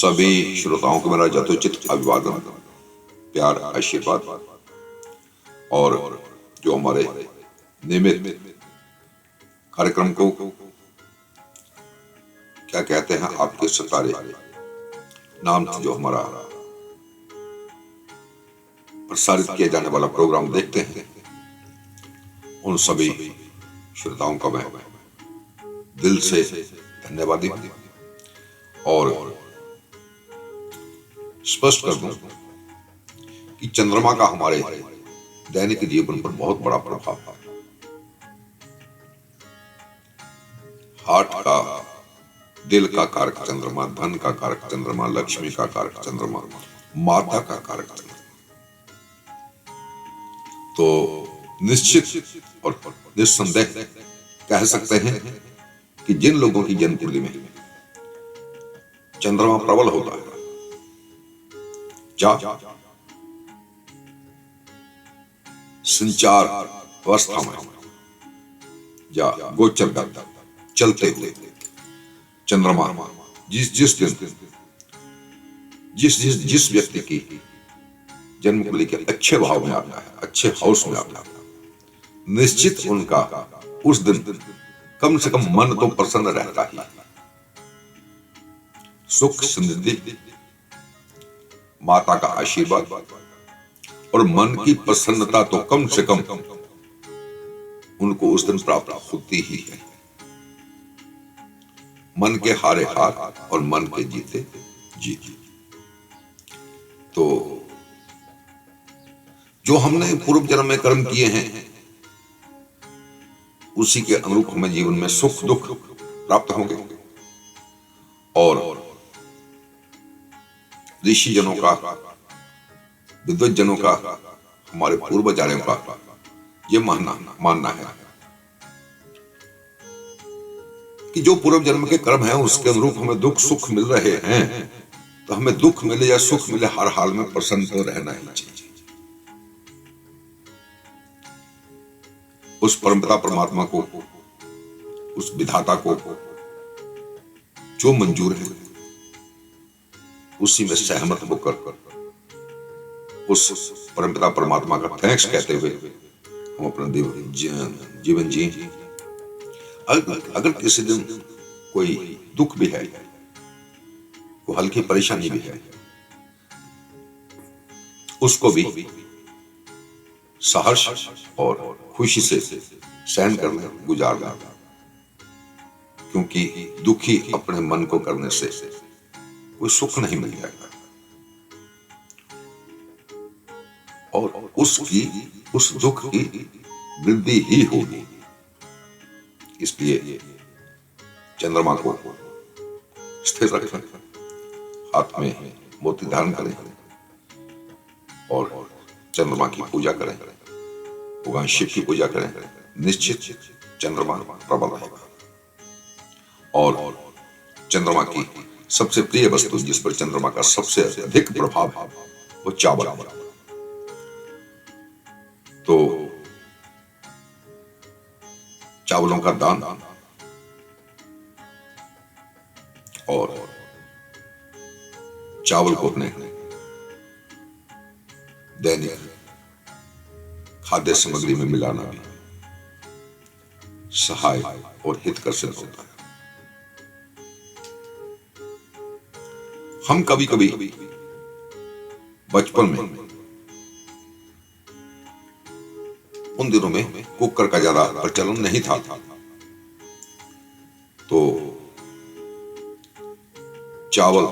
सभी श्रोताओं को मेरा यथोचित अभिवादन, प्यार, आशीर्वाद। और जो हमारे नियमित कार्यक्रम को क्या कहते हैं, आपके सितारे नाम से जो हमारा प्रसारित किया जाने वाला प्रोग्राम देखते हैं, उन सभी श्रोताओं का मैं दिल से धन्यवादी हूं। और स्पष्ट कर दूं कि चंद्रमा का हमारे दैनिक जीवन पर बहुत बड़ा प्रभाव है। हार्ट का, दिल का कारक चंद्रमा, धन का कारक चंद्रमा, लक्ष्मी का कारक चंद्रमा, माता का कारक चंद्रमा। तो निश्चित और निस्संदेह कह सकते हैं कि जिन लोगों की जन्म कुंडली में चंद्रमा प्रबल होता है, या संचार अवस्था में या गोचर करता चलते हुए चंद्रमा जिस दिन जिस व्यक्ति की जन्म कुंडली के अच्छे भाव में आता है, अच्छे हाउस में आता है, निश्चित उनका उस दिन कम से कम मन तो प्रसन्न रहता ही। सुख, समृद्धि, माता का आशीर्वाद और मन की प्रसन्नता तो कम से कम उनको उस दिन प्राप्त होती ही है। मन के हारे हार और मन के जीते जीत। तो जो हमने पूर्व जन्म में कर्म किए हैं, उसी के अनुरूप हमें जीवन में सुख दुख प्राप्त होंगे। और ऋषि जनों का, विद्वत जनों का, हमारे पूर्वाचार्यों का ये मानना है कि जो पूर्व जन्म के कर्म है उसके अनुरूप हमें दुख सुख मिल रहे हैं, तो हमें दुख मिले या सुख मिले, हर हाल में प्रसन्न तो रहना ही चाहिए। उस परमपिता परमात्मा को, उस विधाता को जो मंजूर है उसी में सहमत होकर उस परमपिता परमात्मा का थैंक्स कहते हुए हम अपना जीवन जी। अगर किसी दिन कोई दुख भी है, कोई हल्की परेशानी भी है, उसको भी सहर्ष और खुशी से सहन करना, गुजारना, क्योंकि दुखी अपने मन को करने से कोई सुख नहीं मिल जाएगा। और उस दुख की वृद्धि ही होगी। इसलिए चंद्रमा को स्थिर रखें, हाथ में मोती धारण करें और चंद्रमा की पूजा करें, भगवान शिव की पूजा करें। निश्चित चंद्रमा प्रबल रहेगा। और चंद्रमा की सबसे प्रिय वस्तु, जिस पर चंद्रमा का सबसे अधिक प्रभाव है, वो चावल है। तो चावलों का दान और चावल को अपने दैनिक खाद्य सामग्री में मिलाना भी सहाय और हितकर सिद्ध होता है। हम कभी कभी बचपन में, उन दिनों में कुकर का ज्यादा प्रचलन नहीं था, तो चावल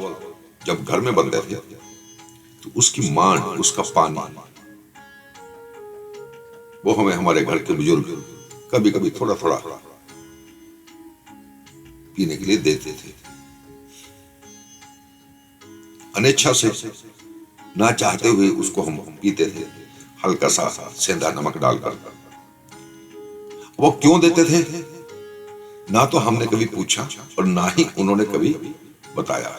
जब घर में बनते थे तो उसकी मान, उसका पानी, वो हमें हमारे घर के बुजुर्ग कभी कभी थोड़ा थोड़ा पीने के लिए देते थे। अनिच्छा से, ना चाहते हुए उसको हम पीते थे, हल्का सा सेंधा नमक डालकर। वो क्यों देते थे, ना तो हमने कभी पूछा और ना ही उन्होंने कभी बताया,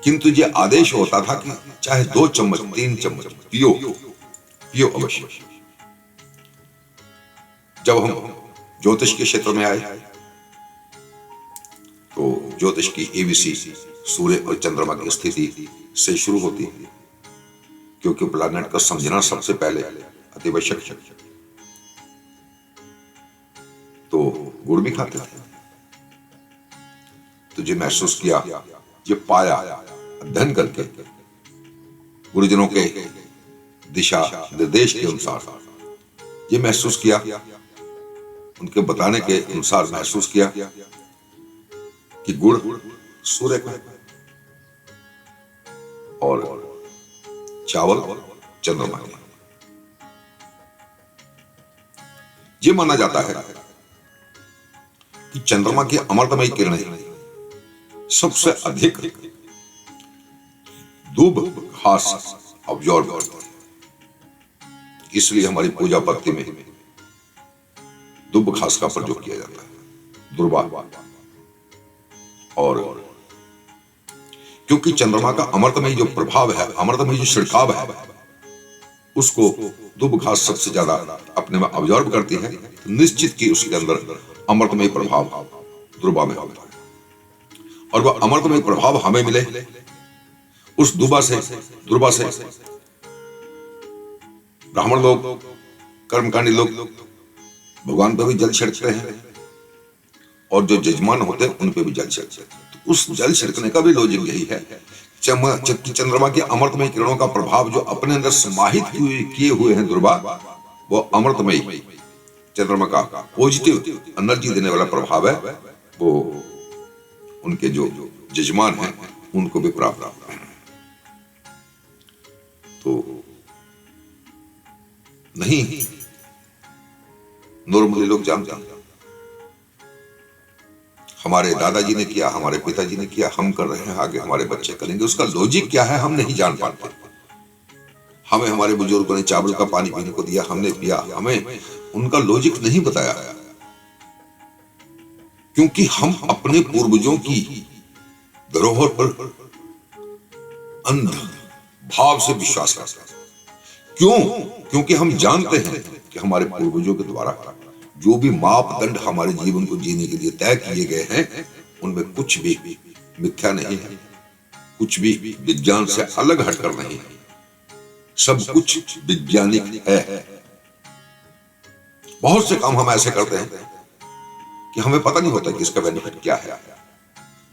किंतु ये आदेश होता था कि चाहे 2 चम्मच 3 चम्मच पियो, पियो अवश्य। जब हम ज्योतिष के क्षेत्र में आए तो ज्योतिष की एबीसी सूर्य और चंद्रमा की स्थिति से शुरू होती है, क्योंकि प्लैनेट का समझना सबसे पहले अति आवश्यक है। तो गुड़ भी खाते थे। तुझे महसूस किया, ये पाया अध्ययन करके गुरुजनों के दिशा निर्देश के अनुसार, ये महसूस किया, उनके बताने के अनुसार महसूस किया कि गुड़ सूर्य का और चावल चंद्रमा का। ये माना जाता है कि चंद्रमा की अमृतमयी किरणें सबसे अधिक दूब घास ऑब्जॉर्व करती है, इसलिए हमारी पूजा पत्ति में दुब घास का प्रयोग किया जाता है, दुर्वा। और क्योंकि चंद्रमा का अमृतमयी जो प्रभाव है, अमृतमयी जो छिड़काव है, उसको दुब घास सबसे ज्यादा अपने में ऑब्जॉर्व करती है, तो निश्चित कि उसके अंदर अमृतमयी प्रभाव दुर्वा में होता है। और वह अमृतमयी प्रभाव हमें मिले उस दुर्वा से ब्राह्मण लोग, कर्मकांडी लोग भगवान पे भी जल छिड़कते हैं, और जो जजमान होते हैं उन पे भी जल छिड़कते हैं। तो उस जल छिड़कने का भी लॉजिक यही है, चंद्रमा की अमृतमयी किरणों का प्रभाव जो अपने अंदर समाहित किए हुए हैं दुर्वा, वो अमृतमयी चंद्रमा का पॉजिटिव एनर्जी देने वाला प्रभाव है, वो उनके जो जजमान हैं उनको भी प्राप्त होता है। तो नहीं नॉर्मली लोग जानते हैं, हमारे दादाजी ने किया, हमारे पिताजी ने किया, हम कर रहे हैं, आगे हमारे बच्चे करेंगे, उसका लॉजिक क्या है हम नहीं जान पाते। हमें हमारे बुजुर्गों ने चावल का पानी पीने को दिया, हमने पिया, हमें उनका लॉजिक नहीं बताया, क्योंकि हम अपने पूर्वजों की धरोहर पर अंध भाव से विश्वास करते हैं। क्यों? क्योंकि हम जानते हैं कि हमारे पूर्वजों के द्वारा जो भी मापदंड हमारे जीवन को जीने के लिए तय किए गए हैं, उनमें कुछ भी मिथ्या नहीं है, कुछ भी विज्ञान से अलग हटकर नहीं है, सब कुछ वैज्ञानिक है। बहुत से काम हम ऐसे करते हैं कि हमें पता नहीं होता कि इसका बेनिफिट क्या है,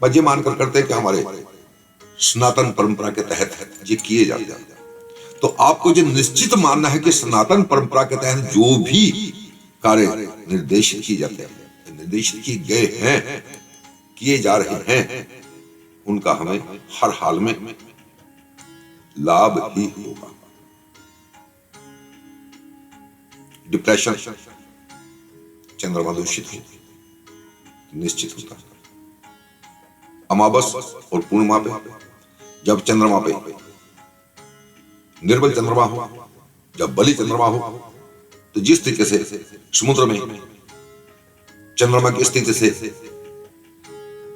बस ये मानकर करते हैं कि हमारे सनातन परंपरा के तहत ये किए जाते हैं। तो आपको ये निश्चित मानना है कि सनातन परंपरा के तहत जो भी कार्य निर्देशित किए जाते हैं, निर्देशित किए गए हैं, किए जा रहे हैं, उनका हमें हर हाल में लाभ ही होगा। डिप्रेशन चंद्रमा दूषित हो निश्चित होता है। अमावस और पूर्णिमा पे जब चंद्रमा पे निर्बल चंद्रमा हो, जब बलि चंद्रमा हो, तो जिस तरीके से समुद्र में चंद्रमा की स्थिति से,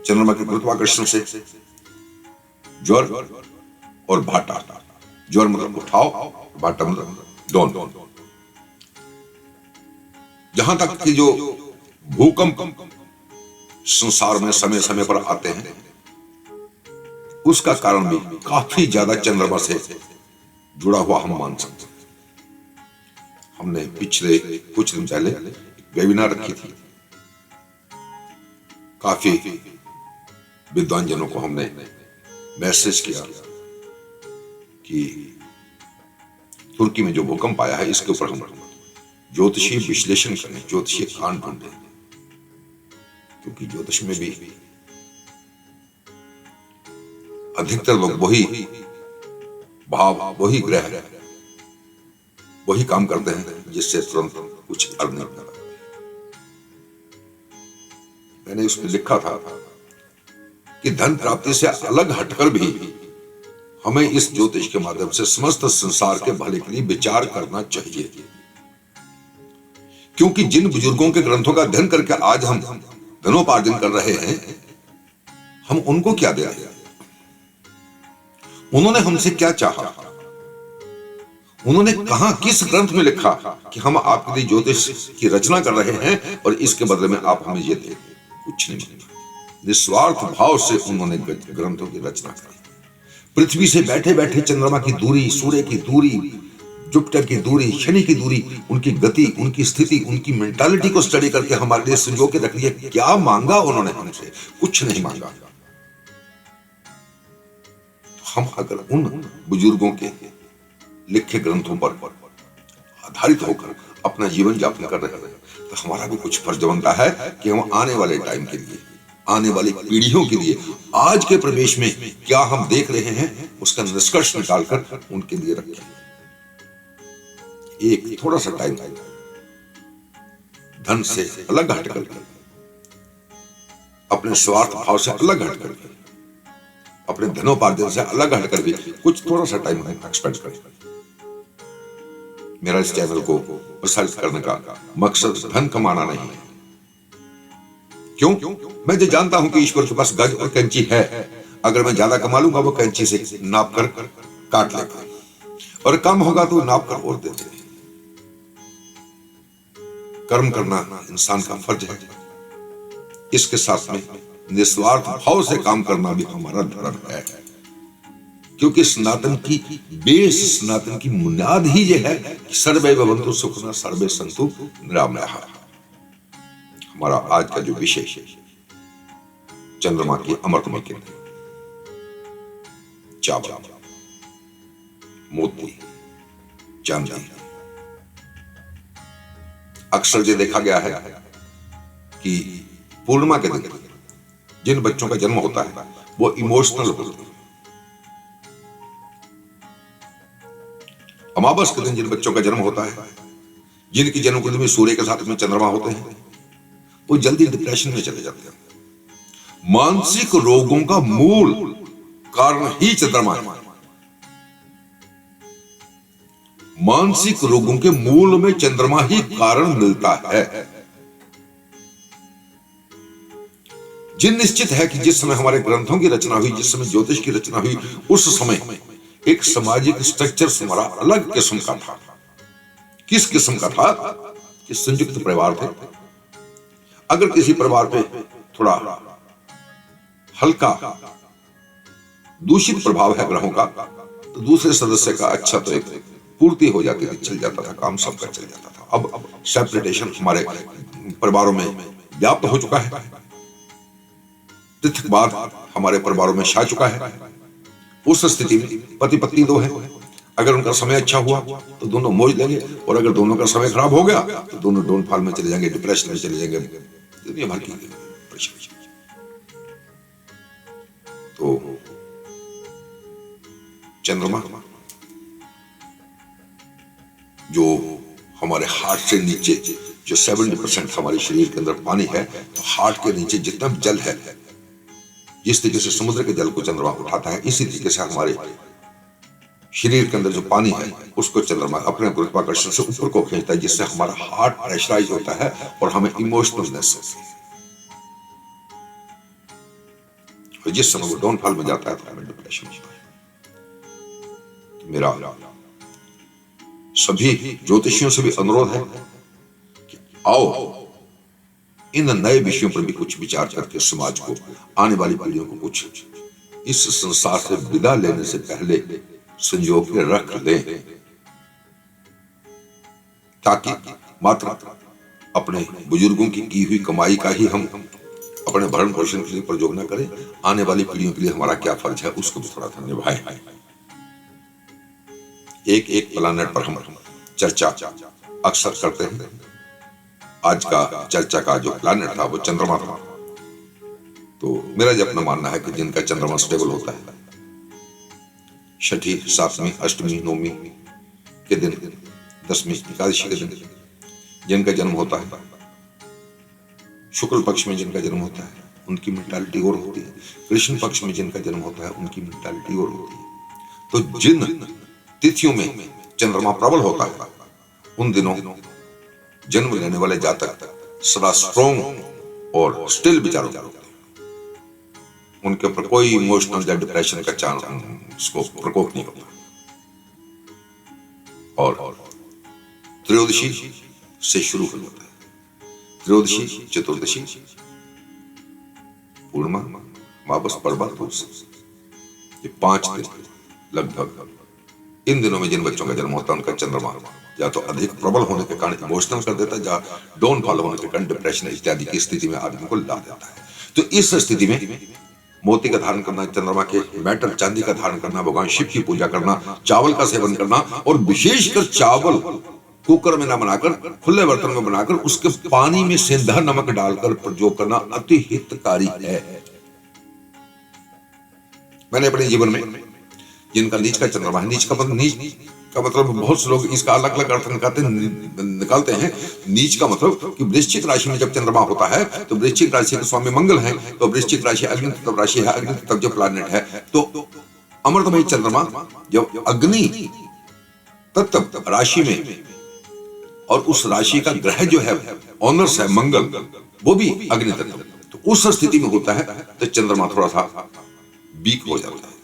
चंद्रमा के गुरुत्वाकर्षण से ज्वर और भाटा, ज्वर मतलब उठाओ, भाटा मतलब डाउन, जहां तक कि जो भूकंप संसार में समय समय पर आते हैं, उसका कारण भी काफी ज्यादा चंद्रमा से जुड़ा हुआ हम मान सकते हैं। हमने पिछले कुछ दिन पहले वेबिनार रखी थी, काफी विद्वान जनों को हमने मैसेज किया कि तुर्की में जो भूकंप आया है, इसके ऊपर हम ज्योतिषीय विश्लेषण करें, ज्योतिषीय कांड ढूंढें, क्योंकि ज्योतिष में भी अधिकतर लोग वही भाव, वही ग्रह, वही काम करते हैं जिससे तुरंत कुछ अर्थ नहीं मिलता। मैंने उसमें लिखा था कि धन प्राप्ति से अलग हटकर भी हमें इस ज्योतिष के माध्यम से समस्त संसार के भले के लिए विचार करना चाहिए, क्योंकि जिन बुजुर्गों के ग्रंथों का अध्ययन करके आज हम धनोपार्जन कर रहे हैं, हम उनको क्या दे रहे हैं? उन्होंने हमसे क्या चाहा? उन्होंने कहा, किस ग्रंथ में लिखा कि हम आपके लिए ज्योतिष की रचना कर रहे हैं और इसके बदले में आप हमें ये दे? कुछ नहीं मिला, निस्वार्थ भाव से उन्होंने ग्रंथों की रचना करी। पृथ्वी से बैठे बैठे चंद्रमा की दूरी, सूर्य की दूरी, जुपिटर की दूरी, शनि की दूरी, उनकी गति, उनकी स्थिति, उनकी मेंटालिटी को स्टडी करके हमारे लिए संजो के रख लिया। क्या मांगा उन्होंने हमसे? कुछ नहीं मांगा। हम अगर उन बुजुर्गों के लिखे ग्रंथों पर आधारित होकर अपना जीवन यापन कर रहे हैं तो हमारा भी कुछ फर्ज बनता है कि हम आने वाले टाइम के लिए, आने वाली पीढ़ियों के लिए, आज के प्रवेश में क्या हम देख रहे हैं उसका निष्कर्ष निकालकर उनके लिए रखें। एक थोड़ा सा टाइम धन से अलग हटकर, अपने स्वार्थ भाव से अलग हटकर, अपने धनोपार्जन से अलग हटकर भी कुछ थोड़ा सा टाइम एक्सपेंड करें। मेरा इस चैनल को प्रसारित करने का मकसद धन कमाना नहीं है। क्यों? मैं जो जानता हूं कि ईश्वर के पास गज और कैंची है, अगर मैं ज्यादा कमा लूंगा वो कैंची से नाप कर काट लेगा, और कम होगा तो नाप कर और दे देगा। कर्म करना इंसान का फर्ज है, इसके साथ में निस्वार्थ भाव से काम करना भी हमारा धर्म है। क्योंकि सनातन की बेस, सनातन की बुनियाद ही यह है कि सर्वे भवन्तु सुखिनः सर्वे सन्तु निरामयाः। हमारा आज का जो विषय है चंद्रमा की अमृतमय किरण, चावल, मोती, चांदी। अक्सर ये देखा गया है कि पूर्णिमा के दिन जिन बच्चों का जन्म होता है वो इमोशनल होते हैं। अमावस के दिन जिन बच्चों का जन्म होता है, जिनकी जन्मकुंडली में सूर्य के साथ में चंद्रमा होते हैं, वो जल्दी डिप्रेशन में चले जाते हैं। मानसिक रोगों का मूल कारण ही चंद्रमा है। मानसिक रोगों के मूल में चंद्रमा ही कारण मिलता है। जिन निश्चित है कि जिस समय हमारे ग्रंथों की रचना हुई, जिस समय ज्योतिष की रचना हुई, उस समय एक सामाजिक स्ट्रक्चर हमारा अलग किस्म का था। किस किस्म का था? कि संयुक्त परिवार थे। अगर किसी परिवार पे थोड़ा हल्का दूषित प्रभाव है ग्रहों का, तो दूसरे सदस्य का अच्छा तो एक पूर्ति हो जाती थी, चल जाता था, काम सबका चल जाता था। अब सेपरेटेशन हमारे परिवारों में व्याप्त हो चुका है। पृथकवाद हमारे परिवारों में छा चुका है। उस स्थिति में पति पत्नी दो है, अगर उनका समय अच्छा हुआ तो दोनों मौज लेंगे, और अगर दोनों का समय खराब हो गया तो दोनों डाउनफॉल में चले जाएंगे, डिप्रेशन में चले जाएंगे, दुनिया भर की परेशानी। तो चंद्रमा जो हमारे हार्ट से नीचे, जो 70% हमारे शरीर के अंदर पानी है, तो हार्ट के नीचे जितना जल है, जिस तरीके से समुद्र के जल को चंद्रमा उठाता है, इसी तरीके से हमारे शरीर के अंदर जो पानी है उसको चंद्रमा अपने गुरुत्वाकर्षण से ऊपर को खींचता है, जिससे हमारा हार्ट प्रेशराइज होता है और हमें इमोशनलनेस होती है। और जिस समय वो डाउनफॉल में जाता है तो हमें डिप्रेशन होता है। तो मेरा सभी ज्योतिषियों से भी अनुरोध है कि आओ इन नए विषयों पर भी कुछ विचार करके समाज को, आने वाली पीढ़ियों को कुछ इस संसार से विदा लेने से पहले संजो के रख लें, ताकि मात्र अपने बुजुर्गों की हुई कमाई का ही हम अपने भरण पोषण के लिए प्रयोग न करें, आने वाली पीढ़ियों के लिए हमारा क्या फर्ज है उसको भी थोड़ा सा निभाएं। एक एक प्लैनेट पर हम चर्चा अक्सर करते हैं। आज का चर्चा का जो प्लैनेट था वो चंद्रमा था। तो मेरा जो अपना मानना है कि जिनका चंद्रमा स्टेबल होता है, छठी, सातवीं, अष्टमी, नौवीं के दिन, दसवीं, एकादशी के दिन जिनका जन्म होता है, शुक्ल पक्ष में जिनका जन्म होता है, उनकी मेंटालिटी और होती है। कृष्ण पक्ष में जिनका जन्म होता है, उनकी मेंटालिटी और होती है। तो जिन तिथियों में चंद्रमा प्रबल होता है, उन दिनों जन्म लेने वाले जातक सदा स्ट्रॉन्ग और स्टिल विचारों के होते हैं। उनके ऊपर कोई इमोशनल या डिप्रेशन का चांस, उसको प्रकोप नहीं होता। और त्रयोदशी से शुरू होता है, त्रयोदशी, चतुर्दशी, पूर्णिमा, अमावस, पर्वत, पूस, ये 5 दिन लगभग इन दिनों में जिन बच्चों का जन्म होता है उनका चंद्रमा या तो अधिक प्रबल होने के कारण इमोशनल कर देता है, या डाउनफॉल होने के कारण डिप्रेशन इत्यादि की स्थिति में आदमी को ला देता है। तो इस स्थिति में मोती का धारण करना, चंद्रमा के मेटल चांदी का धारण करना, भगवान शिव की पूजा करना, चावल का सेवन करना, और विशेषकर चावल कुकर में ना बनाकर खुले बर्तन में बनाकर उसके पानी में सेंधा नमक डालकर प्रयोग करना अति हितकारी है। मैंने अपने जीवन में जिनका नीच का चंद्रमा है, नीच का मतलब बहुत से लोग इसका अलग अलग अर्थ निकालते हैं। नीच का मतलब कि वृश्चिक राशि में जब चंद्रमा होता है तो वृश्चिक राशि के स्वामी मंगल हैं, तो वृश्चिक राशि अग्नि तत्व राशि है, अग्नि तत्व जो प्लैनेट है, तो अमृतमय चंद्रमा जब अग्नि तत्व राशि में और उस राशि का ग्रह जो है ऑनर्स है मंगल, वो भी अग्नि तत्व, तो उस स्थिति में होता है तो चंद्रमा थोड़ा सा वीक हो जाता है,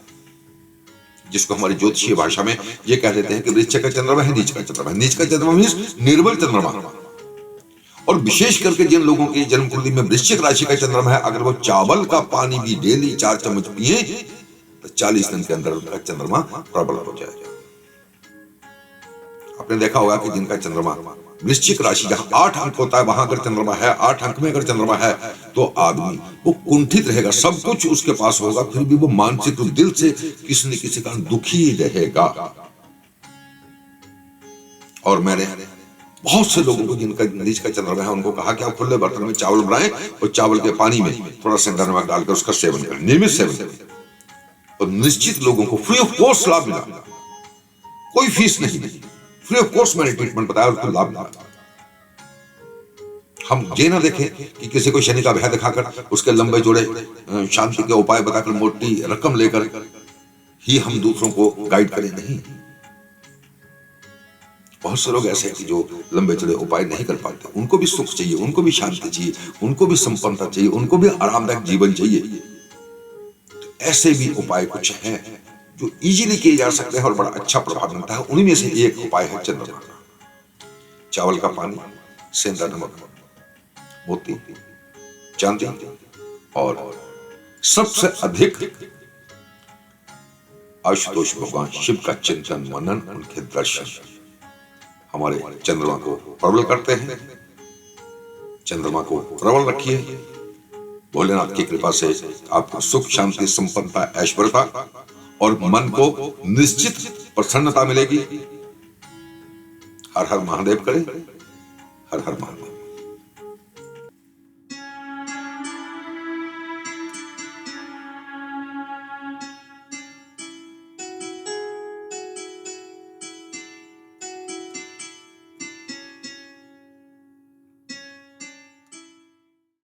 जिसको हमारी ज्योतिषीय भाषा में ये कह देते हैं कि वृश्चिक का चंद्रमा है, नीच का चंद्रमा है। नीच का चंद्रमा मींस निर्बल चंद्रमा। और विशेष करके जिन लोगों की जन्म कुंडली में वृश्चिक राशि का चंद्रमा है, अगर वो चावल का पानी भी डेली 4 चम्मच पिए तो 40 दिन के अंदर उनका चंद्रमा प्रबल हो जाएगा। आपने देखा होगा कि जिनका चंद्रमा वृश्चिक राशि जहां 8 अंक होता है, वहां अगर चंद्रमा है, 8 अंक में अगर चंद्रमा है, तो आदमी वो कुंठित रहेगा, सब कुछ उसके पास होगा, फिर भी वो मानसिक रूप दिल से किसी न किसी कारण दुखी रहेगा। और मैंने बहुत से लोगों को जिनका नीच का चंद्रमा है उनको कहा कि आप खुले बर्तन में चावल बनाएं और चावल के पानी में थोड़ा सेंधा नमक डालकर उसका सेवन करें, नियमित सेवन करें, और निश्चित लोगों को फ्री ऑफ कॉस्ट लाभ मिला, कोई फीस नहीं, फ्री ऑफ कोर्स मैंने ट्रीटमेंट बताया, उसको लाभ मिला। हम ये ना देखें कि किसी को शनि का भय दिखाकर उसके लंबे जोड़े शांति के उपाय बताकर मोटी रकम लेकर ही हम दूसरों को गाइड करें, नहीं। बहुत से लोग ऐसे हैं कि जो लंबे चौड़े उपाय नहीं कर पाते, उनको भी सुख चाहिए, उनको भी शांति चाहिए, उनको भी संपन्नता चाहिए, उनको भी आरामदायक जीवन चाहिए। तो ऐसे भी उपाय कुछ हैं जो इजीली किए जा सकते हैं और बड़ा अच्छा प्रभाव मिलता है। उन्हीं में से एक उपाय है चंद्रमा का। चावल का पानी, सेंधा नमक, मोती, चांदी, और सबसे अधिक आशुतोष भगवान शिव का चिंतन, मनन, उनके दर्शन हमारे चंद्रमा को प्रबल करते हैं। चंद्रमा को प्रबल रखिए, भोलेनाथ की कृपा से आपको सुख, शांति, संपन्नता, ऐश्वर्यता और मन को निश्चित प्रसन्नता मिलेगी। हर हर महादेव करें, हर हर महादेव।